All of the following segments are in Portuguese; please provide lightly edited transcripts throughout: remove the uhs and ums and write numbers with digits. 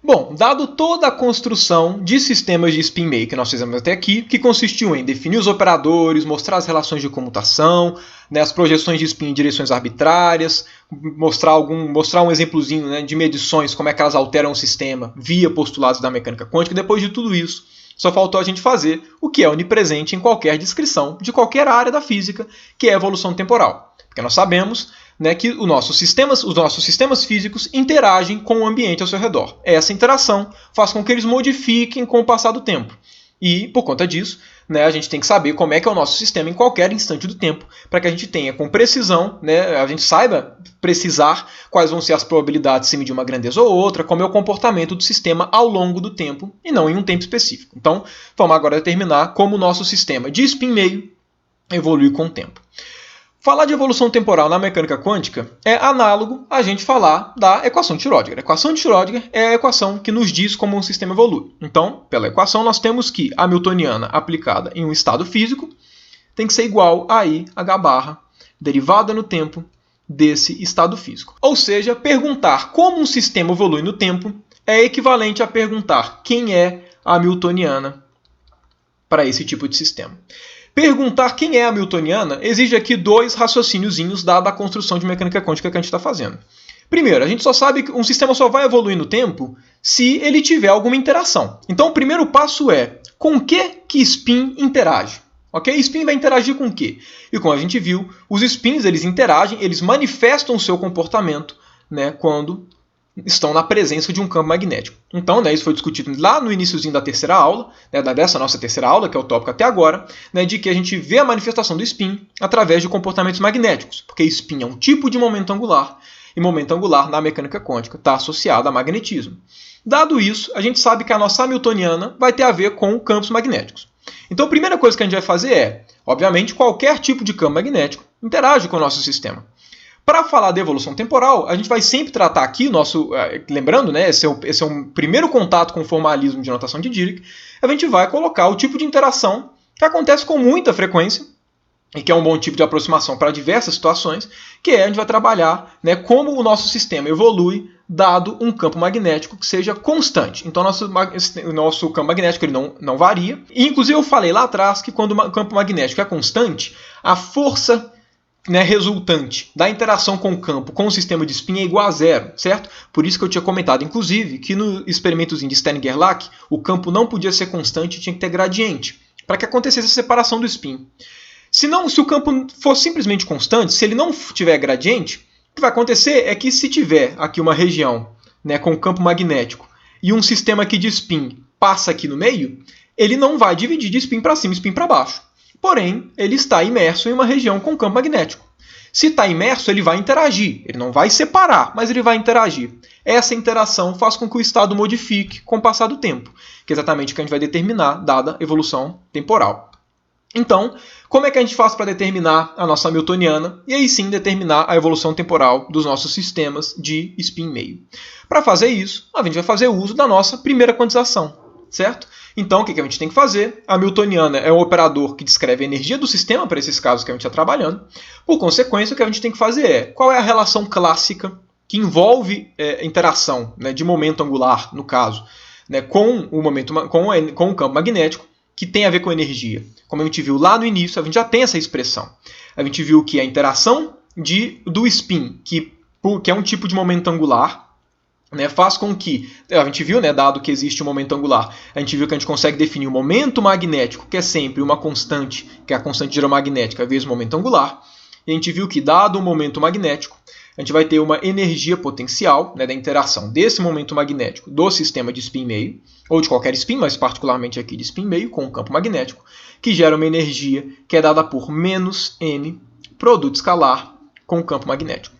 Bom, dado toda a construção de sistemas de spin meio que nós fizemos até aqui, que consistiu em definir os operadores, mostrar as relações de comutação, né, as projeções de spin em direções arbitrárias, mostrar um exemplozinho, né, de medições, como é que elas alteram o sistema via postulados da mecânica quântica. Depois de tudo isso, só faltou a gente fazer o que é onipresente em qualquer descrição de qualquer área da física, que é a evolução temporal. Porque nós sabemos, né, que os nossos sistemas físicos interagem com o ambiente ao seu redor. Essa interação faz com que eles modifiquem com o passar do tempo. E, por conta disso, né, a gente tem que saber como é que é o nosso sistema em qualquer instante do tempo, para que a gente tenha com precisão, né, a gente saiba precisar quais vão ser as probabilidades de se medir uma grandeza ou outra, como é o comportamento do sistema ao longo do tempo, e não em um tempo específico. Então, vamos agora determinar como o nosso sistema de spin meio evolui com o tempo. Falar de evolução temporal na mecânica quântica é análogo a gente falar da equação de Schrödinger. A equação de Schrödinger é a equação que nos diz como um sistema evolui. Então, pela equação, nós temos que a Hamiltoniana aplicada em um estado físico tem que ser igual a I, H barra, derivada no tempo desse estado físico. Ou seja, perguntar como um sistema evolui no tempo é equivalente a perguntar quem é a Hamiltoniana para esse tipo de sistema. Perguntar quem é a Hamiltoniana exige aqui dois raciociniozinhos dada a construção de mecânica quântica que a gente está fazendo. Primeiro, a gente só sabe que um sistema só vai evoluir no tempo se ele tiver alguma interação. Então, o primeiro passo é com que spin interage? Okay? Spin vai interagir com o quê? E como a gente viu, os spins eles interagem, eles manifestam o seu comportamento, né, quando estão na presença de um campo magnético. Então, né, isso foi discutido lá no iniciozinho da terceira aula, né, dessa nossa terceira aula, que é o tópico até agora, né, de que a gente vê a manifestação do spin através de comportamentos magnéticos, porque spin é um tipo de momento angular, e momento angular na mecânica quântica está associado a magnetismo. Dado isso, a gente sabe que a nossa Hamiltoniana vai ter a ver com campos magnéticos. Então, a primeira coisa que a gente vai fazer é, obviamente, qualquer tipo de campo magnético interage com o nosso sistema. Para falar de evolução temporal, a gente vai sempre tratar aqui, lembrando, né, esse é um primeiro contato com o formalismo de notação de Dirac, a gente vai colocar o tipo de interação que acontece com muita frequência, e que é um bom tipo de aproximação para diversas situações, que é a gente vai trabalhar, né, como o nosso sistema evolui dado um campo magnético que seja constante. Então, o nosso campo magnético ele não varia. E, inclusive, eu falei lá atrás que quando o campo magnético é constante, a força, né, resultante da interação com o campo com o sistema de spin é igual a zero, certo? Por isso que eu tinha comentado, inclusive, que no experimentozinho de Stern-Gerlach, o campo não podia ser constante, tinha que ter gradiente, para que acontecesse a separação do spin. Se o campo for simplesmente constante, se ele não tiver gradiente, o que vai acontecer é que se tiver aqui uma região, né, com campo magnético e um sistema aqui de spin passa aqui no meio, ele não vai dividir de spin para cima e spin para baixo. Porém, ele está imerso em uma região com campo magnético. Se está imerso, ele vai interagir. Ele não vai separar, mas ele vai interagir. Essa interação faz com que o estado modifique com o passar do tempo, que é exatamente o que a gente vai determinar, dada a evolução temporal. Então, como é que a gente faz para determinar a nossa Hamiltoniana e aí sim determinar a evolução temporal dos nossos sistemas de spin meio? Para fazer isso, a gente vai fazer uso da nossa primeira quantização, certo? Então, o que a gente tem que fazer? A Hamiltoniana é o operador que descreve a energia do sistema para esses casos que a gente está trabalhando. Por consequência, o que a gente tem que fazer é qual é a relação clássica que envolve interação, né, de momento angular, no caso, né, com o campo magnético, que tem a ver com energia. Como a gente viu lá no início, a gente já tem essa expressão. A gente viu que a interação do spin, que é um tipo de momento angular, né, faz com que, a gente viu, né, dado que existe um momento angular, a gente viu que a gente consegue definir o momento magnético, que é sempre uma constante, que é a constante giromagnética vezes o momento angular, e a gente viu que, dado o momento magnético, a gente vai ter uma energia potencial, né, da interação desse momento magnético do sistema de spin meio, ou de qualquer spin, mas particularmente aqui de spin meio, com o campo magnético, que gera uma energia que é dada por menos m produto escalar com o campo magnético.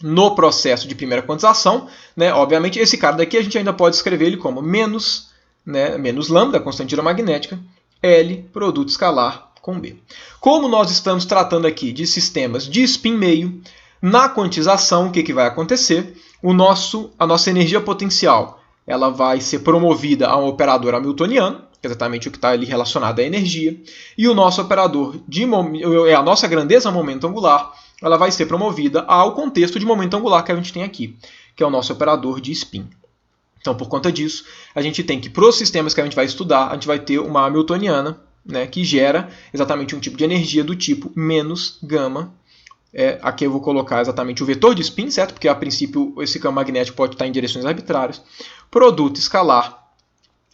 No processo de primeira quantização, né, obviamente, esse cara daqui a gente ainda pode escrever ele como menos lambda, constante giromagnética, L produto escalar com B. Como nós estamos tratando aqui de sistemas de spin meio, na quantização, o que vai acontecer? A nossa energia potencial ela vai ser promovida a um operador hamiltoniano, que é exatamente o que está ali relacionado à energia, e o nosso operador a nossa grandeza momento angular, ela vai ser promovida ao contexto de momento angular que a gente tem aqui, que é o nosso operador de spin. Então, por conta disso, a gente tem que, para os sistemas que a gente vai estudar, a gente vai ter uma Hamiltoniana, né, que gera exatamente um tipo de energia do tipo menos gama. Aqui eu vou colocar exatamente o vetor de spin, certo? Porque, a princípio, esse campo magnético pode estar em direções arbitrárias. Produto escalar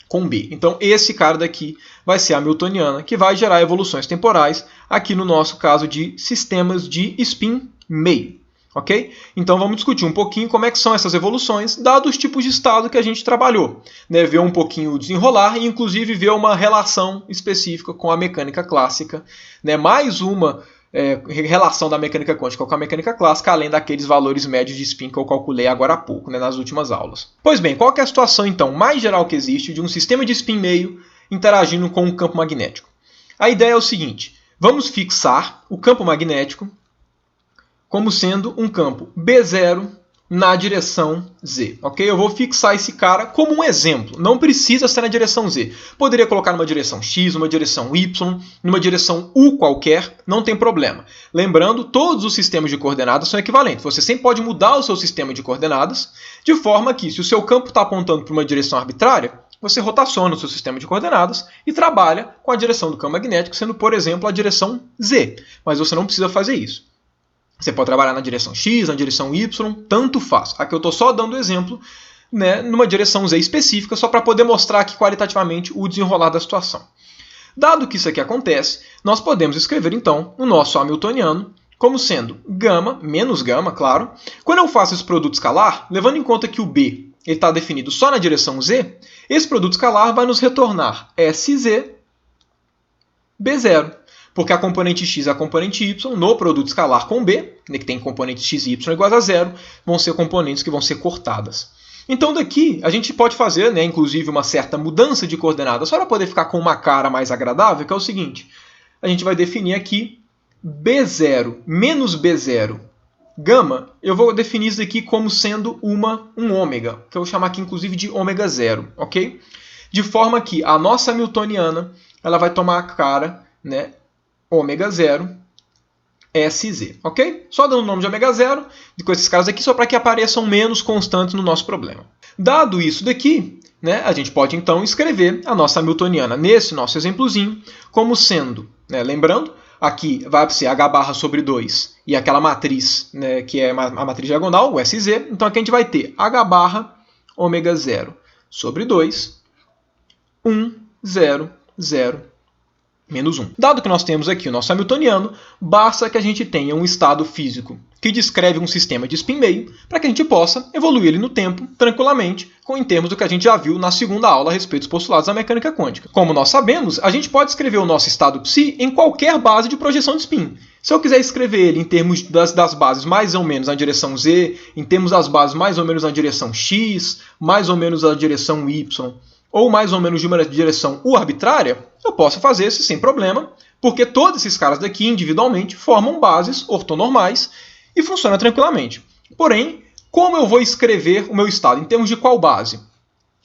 com B. Então, esse cara daqui vai ser a Hamiltoniana, que vai gerar evoluções temporais, aqui no nosso caso de sistemas de spin meio. Ok? Então vamos discutir um pouquinho como é que são essas evoluções, dados os tipos de estado que a gente trabalhou. Né? Ver um pouquinho o desenrolar e inclusive ver uma relação específica com a mecânica clássica. Né? Mais uma relação da mecânica quântica com a mecânica clássica, além daqueles valores médios de spin que eu calculei agora há pouco, né, nas últimas aulas. Pois bem, qual que é a situação então mais geral que existe de um sistema de spin meio interagindo com um campo magnético? A ideia é o seguinte, vamos fixar o campo magnético como sendo um campo B0 na direção Z. Ok? Eu vou fixar esse cara como um exemplo. Não precisa ser na direção Z. Poderia colocar numa direção X, numa direção Y, numa direção U qualquer, não tem problema. Lembrando, todos os sistemas de coordenadas são equivalentes. Você sempre pode mudar o seu sistema de coordenadas, de forma que, se o seu campo está apontando para uma direção arbitrária, você rotaciona o seu sistema de coordenadas e trabalha com a direção do campo magnético, sendo, por exemplo, a direção Z. Mas você não precisa fazer isso. Você pode trabalhar na direção X, na direção Y, tanto faz. Aqui eu estou só dando exemplo, né, numa direção Z específica, só para poder mostrar aqui qualitativamente o desenrolar da situação. Dado que isso aqui acontece, nós podemos escrever então o nosso Hamiltoniano como sendo gama, menos gama, claro. Quando eu faço esse produto escalar, levando em conta que o B está definido só na direção Z, esse produto escalar vai nos retornar SZ B0. Porque a componente x e a componente y, no produto escalar com B, que tem componentes x e y iguais a zero, vão ser componentes que vão ser cortadas. Então daqui a gente pode fazer, né, inclusive, uma certa mudança de coordenadas, só para poder ficar com uma cara mais agradável, que é o seguinte. A gente vai definir aqui B0 menos B0 gama, eu vou definir isso aqui como sendo um ômega, que eu vou chamar aqui inclusive de ômega zero, ok? De forma que a nossa Hamiltoniana ela vai tomar a cara, né, ômega zero SZ, ok? Só dando o nome de ômega zero, com esses caras aqui, só para que apareçam menos constantes no nosso problema. Dado isso daqui, né, a gente pode então escrever a nossa Hamiltoniana nesse nosso exemplozinho como sendo, né, lembrando, aqui vai ser H barra sobre 2 e aquela matriz, né, que é a matriz diagonal, o SZ, então aqui a gente vai ter H barra ômega zero sobre 2, 1, 0, 0, menos 1. Dado que nós temos aqui o nosso Hamiltoniano, basta que a gente tenha um estado físico que descreve um sistema de spin meio para que a gente possa evoluir ele no tempo tranquilamente, em termos do que a gente já viu na segunda aula a respeito dos postulados da mecânica quântica. Como nós sabemos, a gente pode escrever o nosso estado psi em qualquer base de projeção de spin. Se eu quiser escrever ele em termos das bases mais ou menos na direção Z, em termos das bases mais ou menos na direção X, mais ou menos na direção Y, ou mais ou menos de uma direção U arbitrária, eu posso fazer isso sem problema, porque todos esses caras daqui individualmente formam bases ortonormais e funcionam tranquilamente. Porém, como eu vou escrever o meu estado? Em termos de qual base?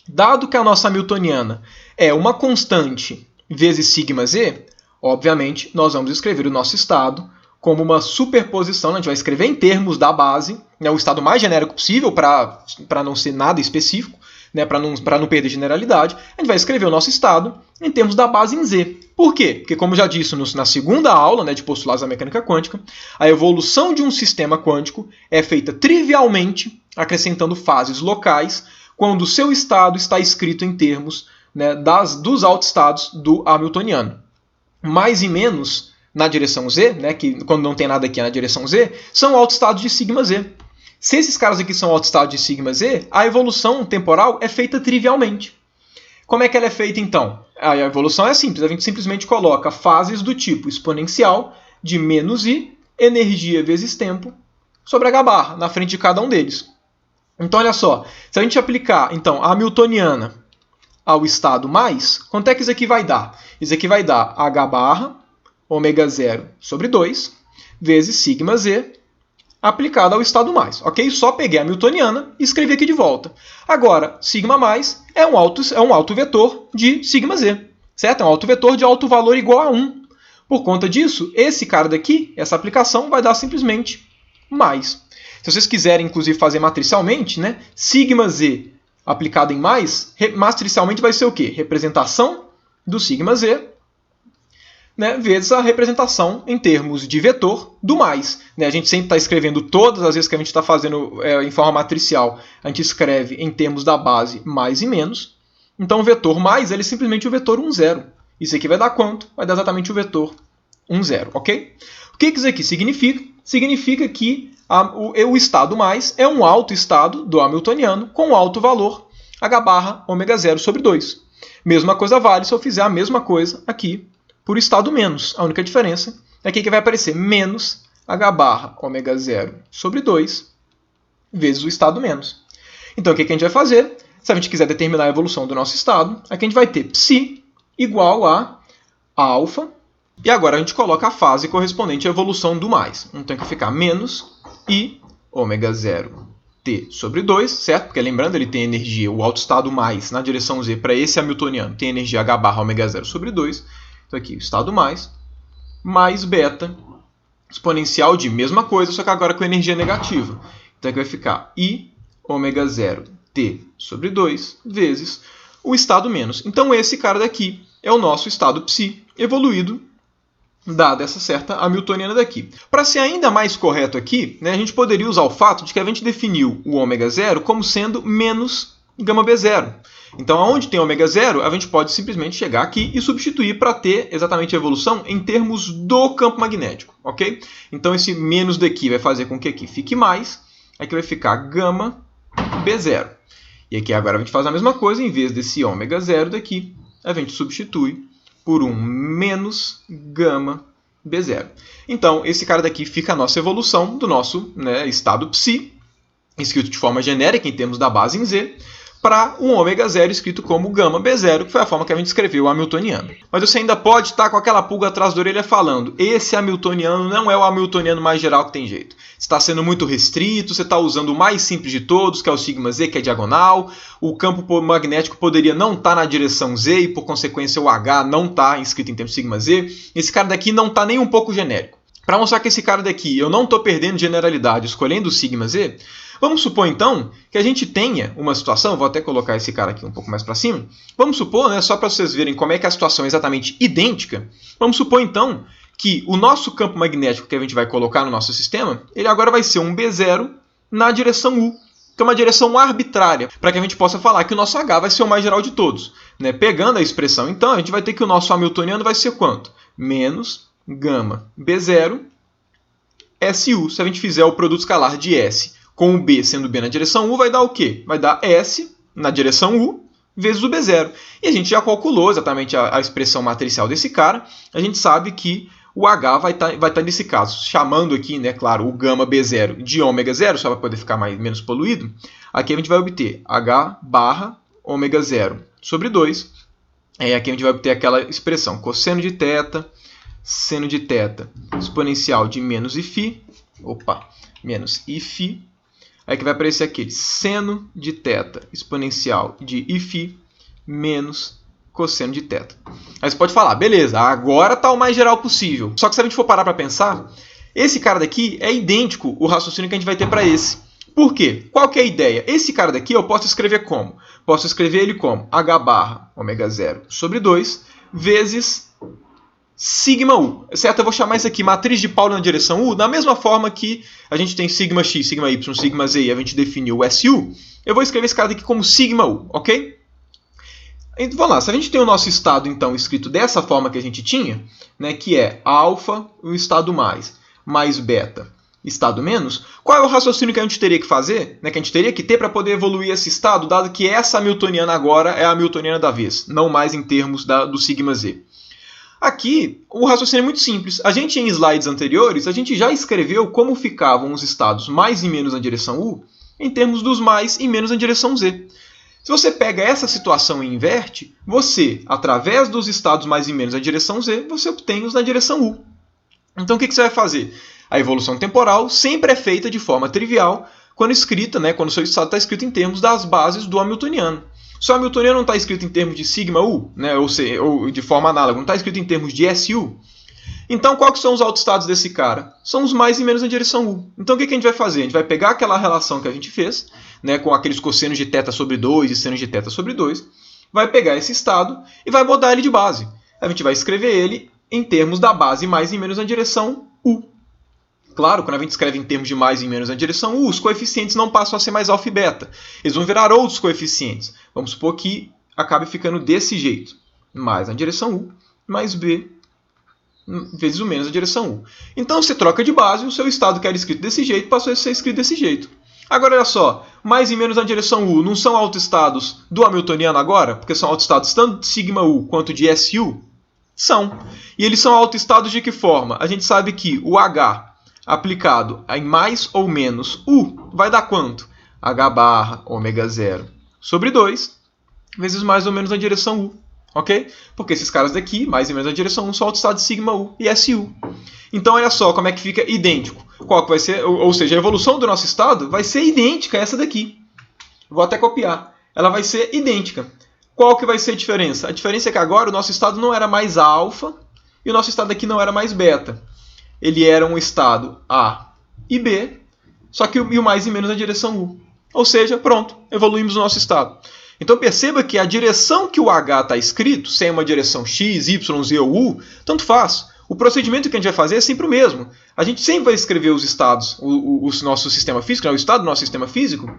Dado que a nossa Hamiltoniana é uma constante vezes sigma z, obviamente nós vamos escrever o nosso estado como uma superposição, a gente vai escrever em termos da base, né, o estado mais genérico possível para não ser nada específico, né, para não perder generalidade, a gente vai escrever o nosso estado em termos da base em Z. Por quê? Porque, como já disse na segunda aula, né, de postulados da mecânica quântica, a evolução de um sistema quântico é feita trivialmente acrescentando fases locais quando o seu estado está escrito em termos, né, dos autoestados do Hamiltoniano. Mais e menos na direção Z, né, que quando não tem nada aqui é na direção Z, são autoestados de sigma Z. Se esses caras aqui são autoestados de sigma z, a evolução temporal é feita trivialmente. Como é que ela é feita, então? A evolução é simples. A gente simplesmente coloca fases do tipo exponencial de menos i, energia vezes tempo, sobre h barra, na frente de cada um deles. Então, olha só. Se a gente aplicar, então, a Hamiltoniana ao estado mais, quanto é que isso aqui vai dar? Isso aqui vai dar h barra, ômega zero sobre 2, vezes sigma z, aplicado ao estado mais, ok? Só peguei a Hamiltoniana e escrevi aqui de volta. Agora, sigma mais é um autovetor de sigma z, certo? É um autovetor de alto valor igual a 1. Por conta disso, esse cara daqui, essa aplicação, vai dar simplesmente mais. Se vocês quiserem, inclusive, fazer matricialmente, né? Sigma z aplicado em mais, matricialmente vai ser o quê? Representação do σz, né, vezes a representação em termos de vetor do mais. Né? A gente sempre está escrevendo todas as vezes que a gente está fazendo em forma matricial, a gente escreve em termos da base mais e menos. Então o vetor mais ele é simplesmente o vetor 1, 0. Isso aqui vai dar quanto? Vai dar exatamente o vetor 1, 0. Ok? O que isso aqui significa? Significa que o estado mais é um alto estado do hamiltoniano com alto valor h barra ômega 0 sobre 2. Mesma coisa vale se eu fizer a mesma coisa aqui por estado menos. A única diferença é que vai aparecer menos h barra ômega 0 sobre 2 vezes o estado menos. Então, o que a gente vai fazer? Se a gente quiser determinar a evolução do nosso estado, aqui a gente vai ter psi igual a alfa. E agora a gente coloca a fase correspondente à evolução do mais. Então, aqui ficar menos i ômega 0 t sobre 2, certo? Porque lembrando, ele tem energia, o alto estado mais na direção z para esse hamiltoniano tem energia h barra ômega 0 sobre 2. Então aqui, o estado mais beta, exponencial de mesma coisa, só que agora com energia negativa. Então aqui vai ficar i ômega 0 t sobre 2 vezes o estado menos. Então esse cara daqui é o nosso estado psi evoluído, dada essa certa hamiltoniana daqui. Para ser ainda mais correto aqui, né, a gente poderia usar o fato de que a gente definiu o ômega 0 como sendo menos gama B0. Então, onde tem ômega 0, a gente pode simplesmente chegar aqui e substituir para ter exatamente a evolução em termos do campo magnético, ok? Então, esse menos daqui vai fazer com que aqui fique mais, aqui vai ficar gama B0. E aqui agora a gente faz a mesma coisa, em vez desse ômega 0 daqui, a gente substitui por um menos gama B0. Então, esse cara daqui fica a nossa evolução do nosso, né, estado psi, escrito de forma genérica em termos da base em Z, para um ômega 0 escrito como gama B0, que foi a forma que a gente escreveu o hamiltoniano. Mas você ainda pode estar com aquela pulga atrás da orelha falando: esse hamiltoniano não é o hamiltoniano mais geral que tem jeito. Está sendo muito restrito, você está usando o mais simples de todos, que é o sigma Z, que é diagonal. O campo magnético poderia não estar na direção Z e, por consequência, o H não está escrito em termos sigma Z. Esse cara daqui não está nem um pouco genérico. Para mostrar que esse cara daqui eu não estou perdendo generalidade escolhendo o sigma Z, vamos supor, então, que a gente tenha uma situação, vou até colocar esse cara aqui um pouco mais para cima, vamos supor, né, só para vocês verem como é que a situação é exatamente idêntica, vamos supor, então, que o nosso campo magnético que a gente vai colocar no nosso sistema, ele agora vai ser um B0 na direção U, que é uma direção arbitrária, para que a gente possa falar que o nosso H vai ser o mais geral de todos. Né? Pegando a expressão, então, a gente vai ter que o nosso hamiltoniano vai ser quanto? Menos gama B0 SU. Se a gente fizer o produto escalar de S com o B sendo B na direção U, vai dar o quê? Vai dar S na direção U vezes o B0. E a gente já calculou exatamente a expressão matricial desse cara. A gente sabe que o H vai estar nesse caso, chamando aqui, né, claro, o gama B0 de ômega 0, só para poder ficar menos poluído. Aqui a gente vai obter H barra ômega 0 sobre 2. Aqui a gente vai obter aquela expressão cosseno de θ, seno de θ exponencial de menos Iφ, menos Iφ. Aí que vai aparecer aquele seno de θ exponencial de Iφ menos cosseno de θ. Aí você pode falar, beleza, agora está o mais geral possível. Só que se a gente for parar para pensar, esse cara daqui é idêntico o raciocínio que a gente vai ter para esse. Por quê? Qual que é a ideia? Esse cara daqui eu posso escrever como? Posso escrever ele como H barra ômega 0 sobre 2 vezes sigma U. Certo? Eu vou chamar isso aqui matriz de Pauli na direção U, da mesma forma que a gente tem sigma X, sigma Y, sigma Z e a gente definiu o SU, eu vou escrever esse cara aqui como sigma U, ok? Então, vamos lá, se a gente tem o nosso estado então escrito dessa forma que a gente tinha, né, que é alfa, o estado mais beta, estado menos, qual é o raciocínio que a gente teria que fazer, né, que a gente teria que ter para poder evoluir esse estado, dado que essa hamiltoniana agora é a hamiltoniana da vez, não mais em termos do sigma Z. Aqui, o raciocínio é muito simples. A gente, em slides anteriores, a gente já escreveu como ficavam os estados mais e menos na direção U em termos dos mais e menos na direção Z. Se você pega essa situação e inverte, você, através dos estados mais e menos na direção Z, você obtém os na direção U. Então, o que você vai fazer? A evolução temporal sempre é feita de forma trivial quando escrita, né, quando o seu estado está escrito em termos das bases do hamiltoniano. Se o hamiltoniano não está escrito em termos de sigma U, né, ou de forma análoga, não está escrito em termos de SU, Então, quais são os autoestados desse cara? São os mais e menos na direção U. Então, o que a gente vai fazer? A gente vai pegar aquela relação que a gente fez, né, com aqueles cossenos de θ sobre 2 e senos de θ sobre 2, vai pegar esse estado e vai mudar ele de base. A gente vai escrever ele em termos da base mais e menos na direção U. Claro, quando a gente escreve em termos de mais e menos na direção U, os coeficientes não passam a ser mais alfa e beta. Eles vão virar outros coeficientes. Vamos supor que acabe ficando desse jeito. Mais na direção U, mais B vezes o menos na direção U. Então, você troca de base, o seu estado que era escrito desse jeito passou a ser escrito desse jeito. Agora, olha só, mais e menos na direção U não são autoestados do Hamiltoniano agora? Porque são autoestados tanto de sigma U quanto de SU? São. E eles são autoestados de que forma? A gente sabe que o H aplicado em mais ou menos U vai dar quanto? H barra ômega 0 sobre 2 vezes mais ou menos na direção U. Ok? Porque esses caras daqui, mais ou menos na direção 1, são autoestados de sigma U e SU. Então, olha só como é que fica idêntico. Qual que vai ser, ou seja, a evolução do nosso estado vai ser idêntica a essa daqui. Vou até copiar. Ela vai ser idêntica. Qual que vai ser a diferença? A diferença é que agora o nosso estado não era mais alfa e o nosso estado aqui não era mais beta. Ele era um estado A e B, só que o mais e menos na direção U. Ou seja, pronto, evoluímos o nosso estado. Então perceba que a direção que o H está escrito, se é uma direção X, Y, Z ou U, tanto faz. O procedimento que a gente vai fazer é sempre o mesmo. A gente sempre vai escrever os estados, o nosso sistema físico, né, o estado do nosso sistema físico,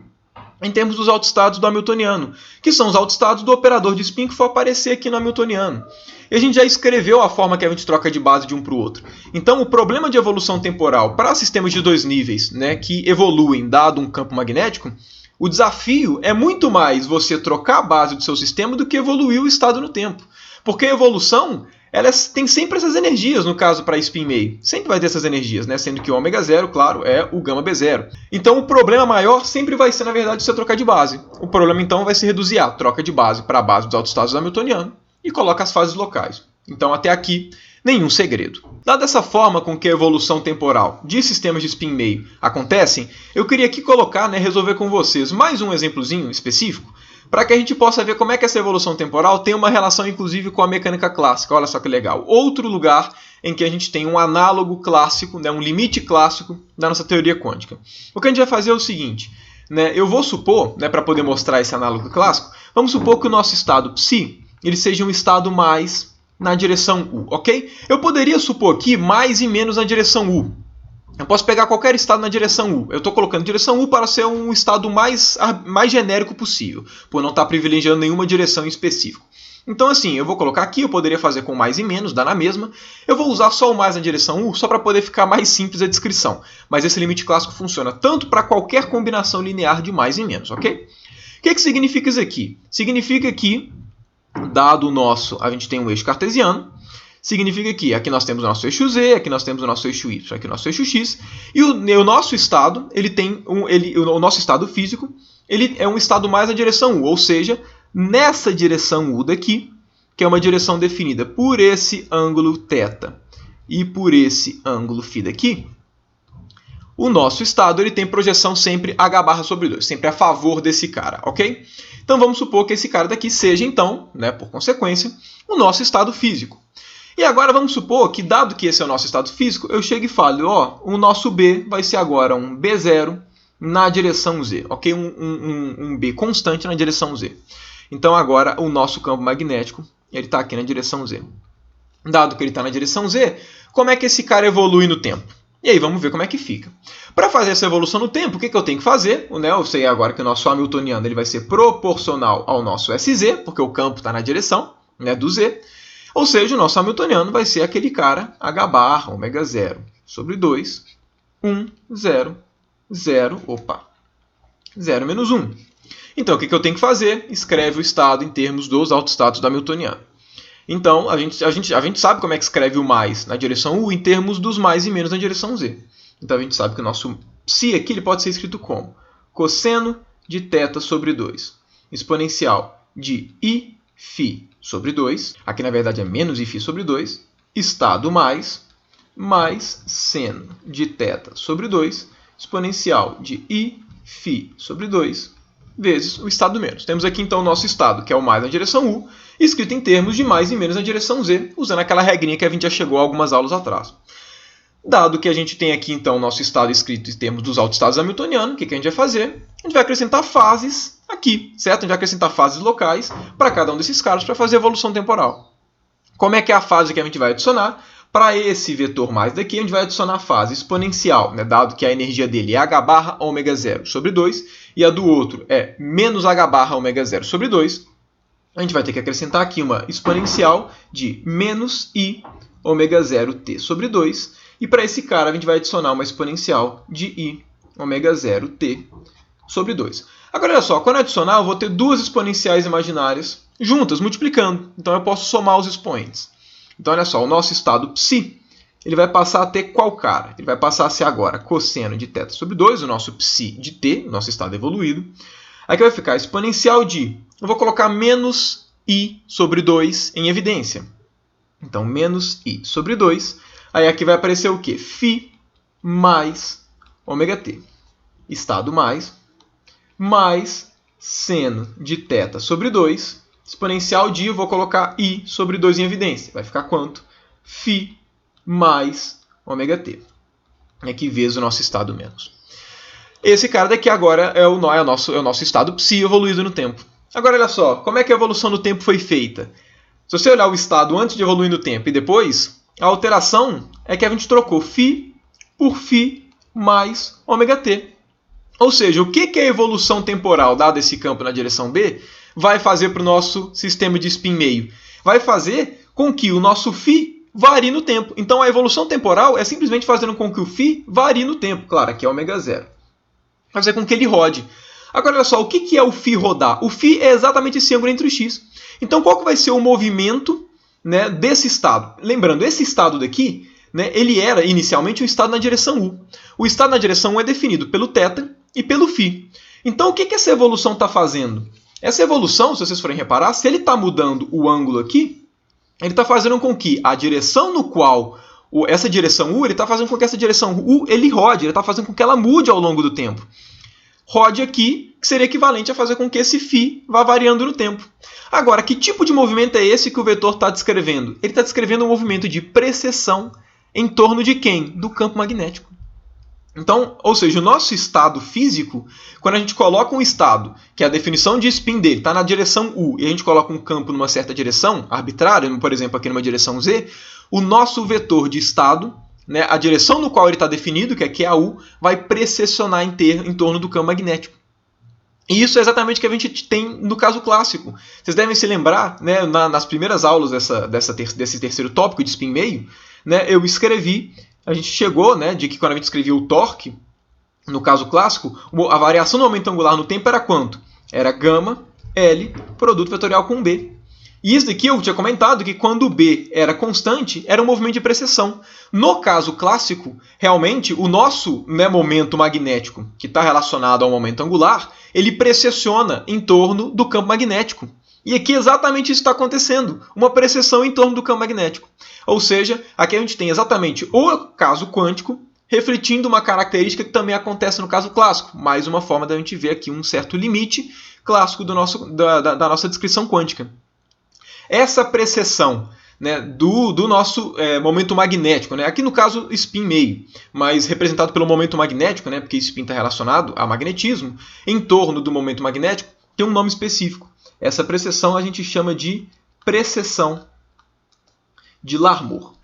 em termos dos autoestados do Hamiltoniano, que são os autoestados do operador de spin que for aparecer aqui no Hamiltoniano. E a gente já escreveu a forma que a gente troca de base de um para o outro. Então o problema de evolução temporal para sistemas de dois níveis, né, que evoluem dado um campo magnético, o desafio é muito mais você trocar a base do seu sistema do que evoluir o estado no tempo. Porque a evolução, ela tem sempre essas energias, no caso para spin meio. Sempre vai ter essas energias, né? Sendo que o ômega 0, claro, é o gama B0. Então o problema maior sempre vai ser, na verdade, você trocar de base. O problema, então, vai se reduzir a troca de base para a base dos autoestados do Hamiltoniano e coloca as fases locais. Então, até aqui, nenhum segredo. Dada essa forma com que a evolução temporal de sistemas de spin meio acontecem, eu queria aqui colocar, resolver com vocês mais um exemplozinho específico, para que a gente possa ver como é que essa evolução temporal tem uma relação, inclusive, com a mecânica clássica. Olha só que legal. Outro lugar em que a gente tem um análogo clássico, um limite clássico da nossa teoria quântica. O que a gente vai fazer é o seguinte. Eu vou supor, para poder mostrar esse análogo clássico, vamos supor que o nosso estado psi ele seja um estado mais na direção U, ok? Eu poderia supor aqui mais e menos na direção U. Eu posso pegar qualquer estado na direção U. Eu estou colocando direção U para ser um estado mais genérico possível, por não estar privilegiando nenhuma direção em específico. Então, assim, eu vou colocar aqui, eu poderia fazer com mais e menos, dá na mesma. Eu vou usar só o mais na direção U, só para poder ficar mais simples a descrição. Mas esse limite clássico funciona tanto para qualquer combinação linear de mais e menos, ok? O que significa isso aqui? Significa que, dado o nosso, a gente tem um eixo cartesiano, significa que aqui nós temos o nosso eixo Z, aqui nós temos o nosso eixo Y, aqui o nosso eixo X, e o nosso estado, o nosso estado físico, ele é um estado mais na direção U, ou seja, nessa direção U daqui, que é uma direção definida por esse ângulo θ e por esse ângulo φ daqui, o nosso estado ele tem projeção sempre H barra sobre 2, sempre a favor desse cara, ok? Então vamos supor que esse cara daqui seja, então, por consequência, o nosso estado físico. E agora vamos supor que, dado que esse é o nosso estado físico, eu chego e falo, o nosso B vai ser agora um B0 na direção Z, ok? Um B constante na direção Z. Então agora o nosso campo magnético ele está aqui na direção Z. Dado que ele está na direção Z, como é que esse cara evolui no tempo? E aí vamos ver como é que fica. Para fazer essa evolução no tempo, o que eu tenho que fazer? Eu sei agora que o nosso Hamiltoniano ele vai ser proporcional ao nosso SZ, porque o campo está na direção do Z. Ou seja, o nosso Hamiltoniano vai ser aquele cara H barra ômega 0 sobre 2, 1, 0, 0, 0 menos 1. Então, o que eu tenho que fazer? Escreve o estado em termos dos autoestados do Hamiltoniano. Então, a gente sabe como é que escreve o mais na direção U em termos dos mais e menos na direção Z. Então, a gente sabe que o nosso psi aqui ele pode ser escrito como cosseno de θ sobre 2, exponencial de I φ sobre 2, aqui na verdade é menos I φ sobre 2, estado mais seno de θ sobre 2, exponencial de I φ sobre 2, vezes o estado menos. Temos aqui então o nosso estado, que é o mais na direção U, escrito em termos de mais e menos na direção Z, usando aquela regrinha que a gente já chegou a algumas aulas atrás. Dado que a gente tem aqui então o nosso estado escrito em termos dos autoestados hamiltonianos, o que a gente vai fazer? A gente vai acrescentar fases aqui, certo? A gente vai acrescentar fases locais para cada um desses caras para fazer a evolução temporal. Como é que é a fase que a gente vai adicionar? Para esse vetor mais daqui, a gente vai adicionar a fase exponencial, né? Dado que a energia dele é h barra ômega 0 sobre 2 e a do outro é menos h barra ômega 0 sobre 2, a gente vai ter que acrescentar aqui uma exponencial de menos i ômega 0 t sobre 2, e para esse cara a gente vai adicionar uma exponencial de i ômega 0 t sobre 2. Agora, olha só, quando eu adicionar, eu vou ter duas exponenciais imaginárias juntas, multiplicando. Então, eu posso somar os expoentes. Então, olha só, o nosso estado psi, ele vai passar a ter qual cara? Ele vai passar a ser agora cosseno de θ sobre 2, o nosso psi de t, o nosso estado evoluído. Aqui vai ficar exponencial de, eu vou colocar menos i sobre 2 em evidência. Então, menos i sobre 2. Aí aqui vai aparecer o quê? Φ mais ômega t. Estado mais seno de θ sobre 2, exponencial de, eu vou colocar i sobre 2 em evidência. Vai ficar quanto? Φ mais ômega t. E aqui vezes o nosso estado menos. Esse cara daqui agora é o nosso estado psi evoluído no tempo. Agora, olha só, como é que a evolução no tempo foi feita? Se você olhar o estado antes de evoluir no tempo e depois, a alteração é que a gente trocou φ por φ mais ômega t. Ou seja, o que a evolução temporal, dado esse campo na direção B, vai fazer para o nosso sistema de spin meio? Vai fazer com que o nosso φ varie no tempo. Então, a evolução temporal é simplesmente fazendo com que o φ varie no tempo. Claro, aqui é ômega 0. Fazer com que ele rode. Agora, olha só, o que é o φ rodar? O φ é exatamente esse ângulo entre os x. Então, qual que vai ser o movimento, né, desse estado? Lembrando, esse estado daqui, né, ele era inicialmente um estado na direção U. O estado na direção U é definido pelo θ e pelo φ. Então, o que essa evolução está fazendo? Essa evolução, se vocês forem reparar, se ele está mudando o ângulo aqui, ele está fazendo com que a direção no qual essa direção U, ele está fazendo com que essa direção U ele rode, ele está fazendo com que ela mude ao longo do tempo. Rode aqui, que seria equivalente a fazer com que esse φ vá variando no tempo. Agora, que tipo de movimento é esse que o vetor está descrevendo? Ele está descrevendo um movimento de precessão em torno de quem? Do campo magnético. Então, ou seja, o nosso estado físico, quando a gente coloca um estado, que a definição de spin dele está na direção U, e a gente coloca um campo numa certa direção, arbitrária, por exemplo, aqui numa direção Z, o nosso vetor de estado, né, a direção no qual ele está definido, que aqui é a U, vai precessionar em torno do campo magnético. E isso é exatamente o que a gente tem no caso clássico. Vocês devem se lembrar, né, nas primeiras aulas desse terceiro tópico de spin meio, né, eu escrevi, a gente chegou, né, de que quando a gente escrevia o torque, no caso clássico, a variação do momento angular no tempo era quanto? Era gama L produto vetorial com B. E isso daqui eu tinha comentado que quando o B era constante, era um movimento de precessão. No caso clássico, realmente, o nosso, né, momento magnético, que está relacionado ao momento angular, ele precessiona em torno do campo magnético. E aqui exatamente isso está acontecendo, uma precessão em torno do campo magnético. Ou seja, aqui a gente tem exatamente o caso quântico refletindo uma característica que também acontece no caso clássico. Mais uma forma da gente ver aqui um certo limite clássico da nossa descrição quântica. Essa precessão, né, do nosso momento magnético, né, aqui no caso spin meio, mas representado pelo momento magnético, né, porque spin está relacionado a magnetismo, em torno do momento magnético, tem um nome específico. Essa precessão a gente chama de precessão de Larmor.